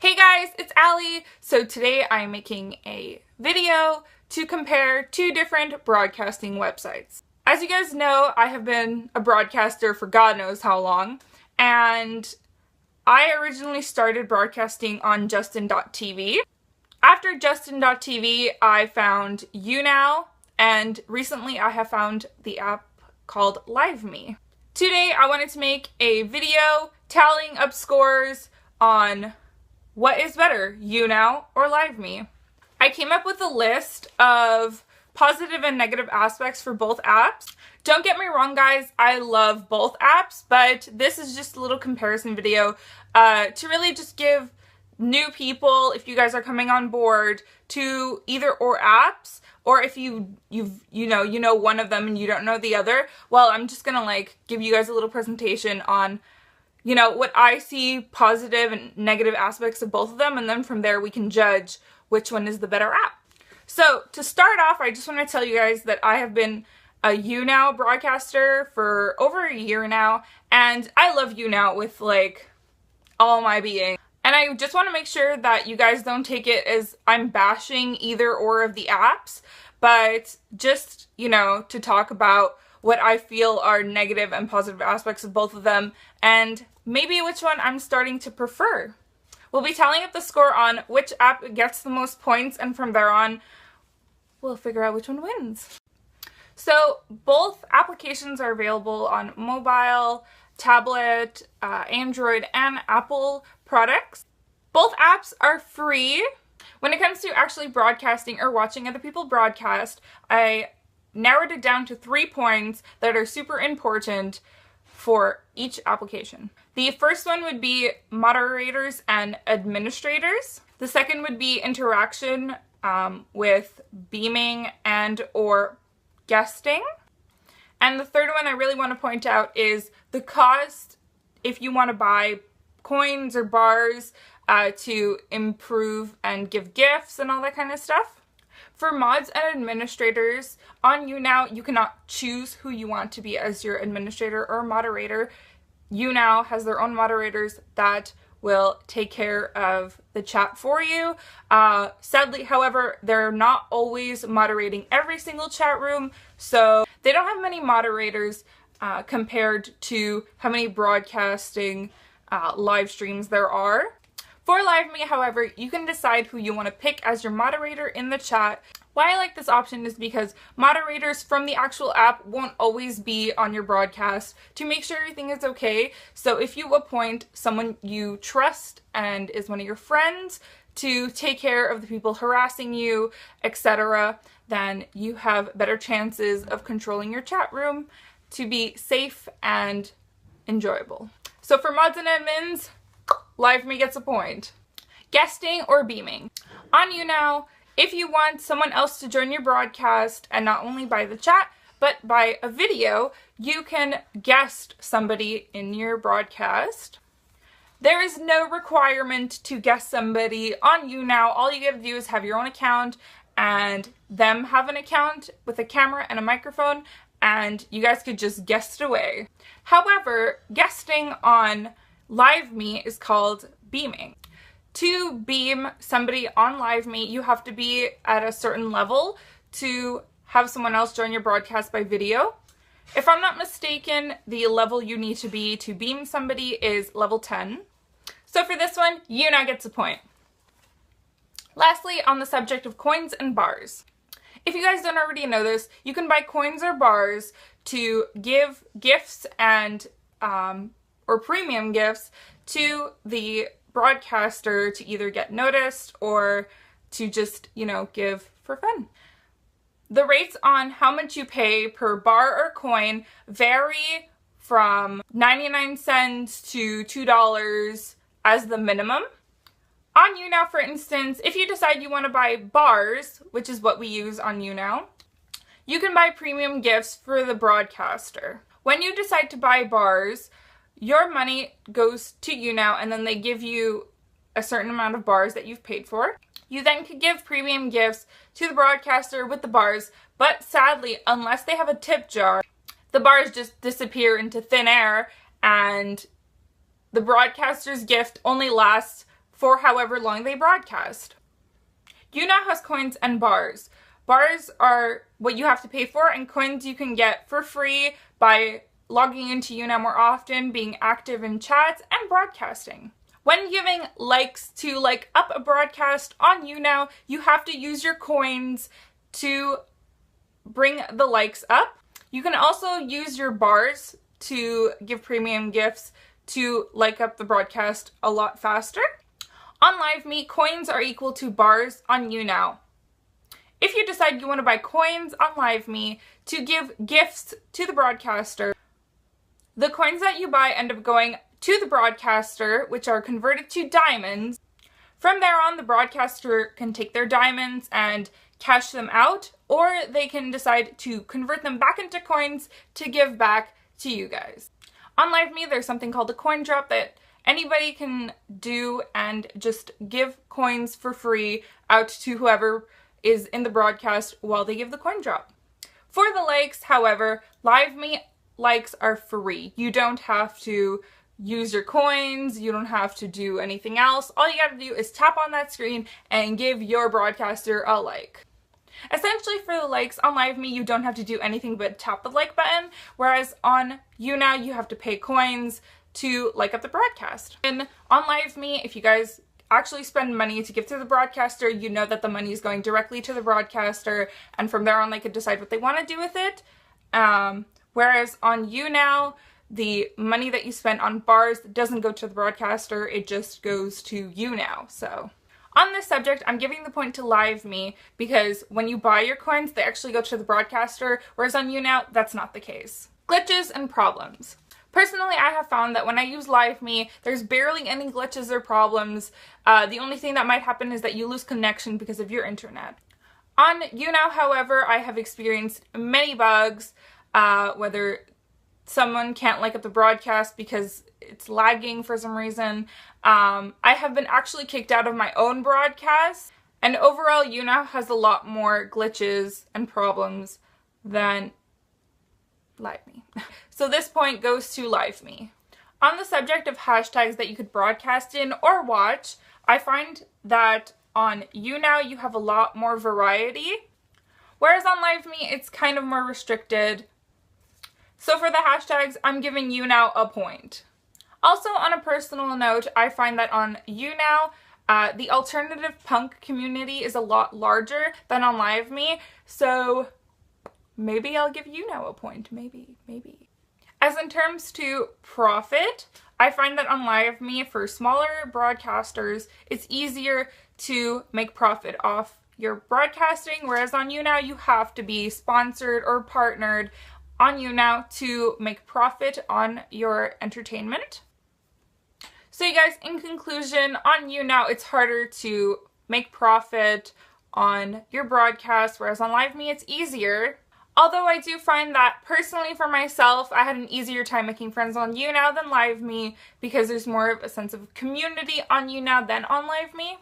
Hey guys, it's Allie. So today I'm making a video to compare two different broadcasting websites. As you guys know, I have been a broadcaster for God knows how long, and I originally started broadcasting on Justin.tv. After Justin.tv, I found YouNow, and recently I have found the app called LiveMe. Today I wanted to make a video tallying up scores on what is better, YouNow or LiveMe. I came up with a list of positive and negative aspects for both apps. Don't get me wrong guys, I love both apps, but this is just a little comparison video to really just give new people, if you guys are coming on board to either or apps, or if you know one of them and you don't know the other, well, I'm just gonna give you guys a little presentation on what I see positive and negative aspects of both of them, and then from there we can judge which one is the better app. So to start off, I just want to tell you guys that I have been a YouNow broadcaster for over a year now, and I love YouNow with all my being. And I just want to make sure that you guys don't take it as I'm bashing either or of the apps, but just, to talk about what I feel are negative and positive aspects of both of them, and maybe which one I'm starting to prefer. We'll be tallying up the score on which app gets the most points, and from there on, we'll figure out which one wins. So both applications are available on mobile, tablet, Android, and Apple products. Both apps are free. When it comes to actually broadcasting or watching other people broadcast, I narrowed it down to 3 points that are super important for each application. The first one would be moderators and administrators. The second would be interaction with beaming and or guesting. And the third one I really want to point out is the cost if you want to buy coins or bars to improve and give gifts and all that kind of stuff. For mods and administrators, on YouNow, you cannot choose who you want to be as your administrator or moderator. YouNow has their own moderators that will take care of the chat for you. Sadly, however, they're not always moderating every single chat room, so they don't have many moderators compared to how many broadcasting live streams there are. For LiveMe, however, you can decide who you want to pick as your moderator in the chat. Why I like this option is because moderators from the actual app won't always be on your broadcast to make sure everything is okay. So if you appoint someone you trust and is one of your friends to take care of the people harassing you, etc., then you have better chances of controlling your chat room to be safe and enjoyable. So for mods and admins, LiveMe gets a point. Guesting or beaming. On YouNow, if you want someone else to join your broadcast, and not only by the chat, but by a video, you can guest somebody in your broadcast. There is no requirement to guest somebody on YouNow. All you gotta do is have your own account and them have an account with a camera and a microphone, and you guys could just guest away. However, guesting on LiveMe is called beaming. To beam somebody on LiveMe, you have to be at a certain level to have someone else join your broadcast by video. If I'm not mistaken, the level you need to be to beam somebody is level 10. So for this one, YouNow gets a point. Lastly, on the subject of coins and bars. If you guys don't already know this, you can buy coins or bars to give gifts and or premium gifts to the broadcaster to either get noticed or to just, give for fun. The rates on how much you pay per bar or coin vary from 99 cents to $2 as the minimum. On YouNow, for instance, if you decide you want to buy bars, which is what we use on YouNow, you can buy premium gifts for the broadcaster. When you decide to buy bars, your money goes to YouNow, and then they give you a certain amount of bars that you've paid for. You then could give premium gifts to the broadcaster with the bars, but sadly, unless they have a tip jar, the bars just disappear into thin air, and the broadcaster's gift only lasts for however long they broadcast. YouNow has coins and bars. Bars are what you have to pay for, and coins you can get for free by logging into YouNow more often, being active in chats, and broadcasting. When giving likes to like up a broadcast on YouNow, you have to use your coins to bring the likes up. You can also use your bars to give premium gifts to like up the broadcast a lot faster. On LiveMe, coins are equal to bars on YouNow. If you decide you want to buy coins on LiveMe to give gifts to the broadcaster, the coins that you buy end up going to the broadcaster, which are converted to diamonds. From there on, the broadcaster can take their diamonds and cash them out, or they can decide to convert them back into coins to give back to you guys. On LiveMe, there's something called a coin drop that anybody can do and just give coins for free out to whoever is in the broadcast while they give the coin drop. For the likes, however, LiveMe likes are free. You don't have to use your coins, you don't have to do anything else. All you gotta do is tap on that screen and give your broadcaster a like. Essentially, for the likes on LiveMe, you don't have to do anything but tap the like button, whereas on YouNow, you have to pay coins to like up the broadcast. And on LiveMe, if you guys actually spend money to give to the broadcaster, you know that the money is going directly to the broadcaster, and from there on, they could decide what they want to do with it. Whereas on YouNow, the money that you spend on bars doesn't go to the broadcaster, it just goes to YouNow. So on this subject, I'm giving the point to LiveMe because when you buy your coins, they actually go to the broadcaster, whereas on YouNow, that's not the case. Glitches and problems. Personally, I have found that when I use LiveMe, there's barely any glitches or problems. The only thing that might happen is that you lose connection because of your internet. On YouNow, however, I have experienced many bugs, whether someone can't like up the broadcast because it's lagging for some reason. I have been actually kicked out of my own broadcast, and overall YouNow has a lot more glitches and problems than LiveMe. So this point goes to LiveMe. On the subject of hashtags that you could broadcast in or watch, I find that on YouNow you have a lot more variety, whereas on LiveMe it's kind of more restricted. So for the hashtags, I'm giving YouNow a point. Also, on a personal note, I find that on YouNow, the alternative punk community is a lot larger than on LiveMe, so maybe I'll give YouNow a point. Maybe. As in terms to profit, I find that on LiveMe, for smaller broadcasters, it's easier to make profit off your broadcasting, whereas on YouNow, you have to be sponsored or partnered on YouNow to make profit on your entertainment. So you guys, in conclusion, on YouNow, it's harder to make profit on your broadcast, whereas on LiveMe, it's easier. Although I do find that, personally for myself, I had an easier time making friends on YouNow than LiveMe because there's more of a sense of community on YouNow than on LiveMe.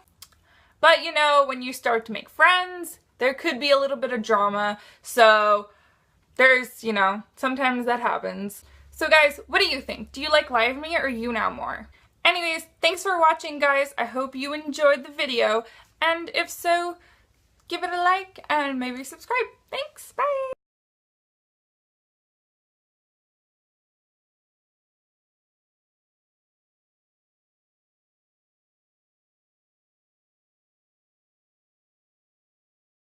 But you know, when you start to make friends, there could be a little bit of drama, so there's, you know, sometimes that happens. So guys, what do you think? Do you like LiveMe or YouNow more? Anyways, thanks for watching, guys. I hope you enjoyed the video, and if so, give it a like and maybe subscribe. Thanks, bye!